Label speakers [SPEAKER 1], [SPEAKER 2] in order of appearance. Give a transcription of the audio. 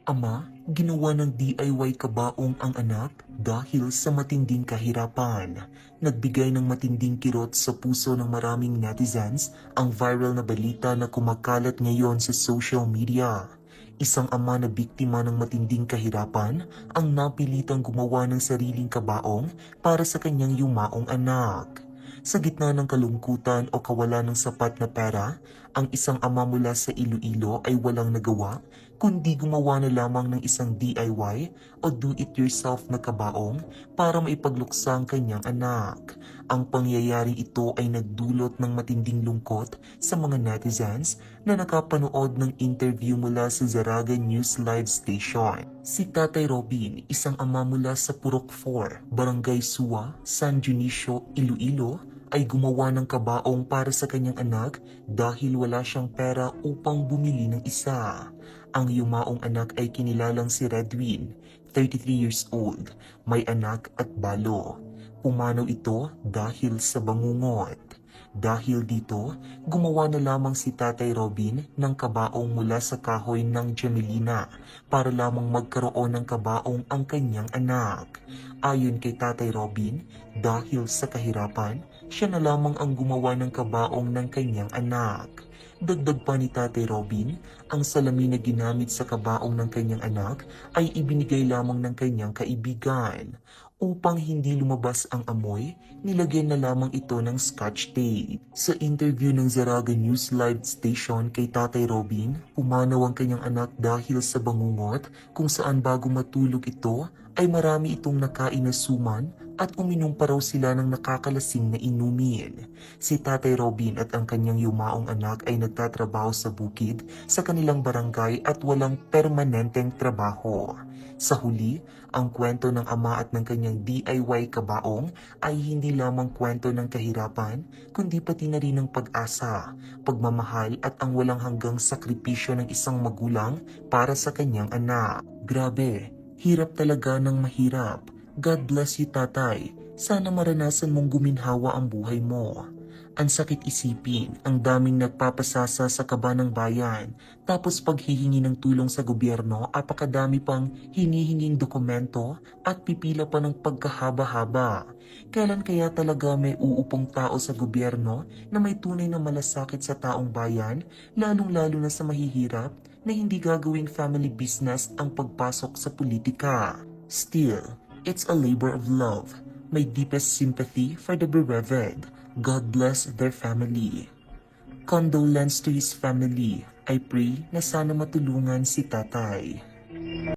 [SPEAKER 1] Ama, ginawa ng DIY kabaong ang anak dahil sa matinding kahirapan. Nagbigay ng matinding kirot sa puso ng maraming netizens ang viral na balita na kumakalat ngayon sa social media. Isang ama na biktima ng matinding kahirapan ang napilitang gumawa ng sariling kabaong para sa kanyang yumaong anak. Sa gitna ng kalungkutan o kawalan ng sapat na pera, ang isang ama mula sa Iloilo ay walang nagawa kundi gumawa na lamang ng isang DIY o do-it-yourself na kabaong para maipagluksa ang kanyang anak. Ang pangyayaring ito ay nagdulot ng matinding lungkot sa mga netizens na nakapanood ng interview mula sa Zaraga News Live Station. Si Tatay Robin, isang ama mula sa Purok 4, Barangay Suwa, San Dionisio, Iloilo, ay gumawa ng kabaong para sa kanyang anak dahil wala siyang pera upang bumili ng isa. Ang yumaong anak ay kinilalang si Redwin, 33 years old, may anak at balo. Pumanaw ito dahil sa bangungot. Dahil dito, gumawa na lamang si Tatay Robin ng kabaong mula sa kahoy ng Jamelina para lamang magkaroon ng kabaong ang kanyang anak. Ayon kay Tatay Robin, dahil sa kahirapan, siya na lamang ang gumawa ng kabaong ng kanyang anak. Dagdag pa ni Tatay Robin, ang salamin na ginamit sa kabaong ng kanyang anak ay ibinigay lamang ng kanyang kaibigan. Upang hindi lumabas ang amoy, nilagyan na lamang ito ng scotch tape. Sa interview ng Zaraga News Live Station kay Tatay Robin, pumanaw ang kanyang anak dahil sa bangungot kung saan bago matulog ito ay marami itong nakain na suman at uminom pa raw sila ng nakakalasing na inumin. Si Tatay Robin at ang kanyang yumaong anak ay nagtatrabaho sa bukid sa kanilang barangay at walang permanenteng trabaho. Sa huli, ang kwento ng ama at ng kanyang DIY kabaong ay hindi lamang kwento ng kahirapan, kundi pati na rin ng pag-asa, pagmamahal at ang walang hanggang sakripisyo ng isang magulang para sa kanyang anak. Grabe, hirap talaga ng mahirap. God bless you, tatay. Sana maranasan mong guminhawa ang buhay mo. Ang sakit isipin, ang daming nagpapasasa sa kaba ng bayan. Tapos paghihingi ng tulong sa gobyerno, apakadami pang hinihinging dokumento at pipila pa ng pagkahaba-haba. Kailan kaya talaga may uupong tao sa gobyerno na may tunay na malasakit sa taong bayan, lalong-lalo na sa mahihirap, na hindi gagawing family business ang pagpasok sa politika? Still, it's a labor of love. My deepest sympathy for the bereaved. God bless their family. Condolence to his family. I pray na sana matulungan si tatay.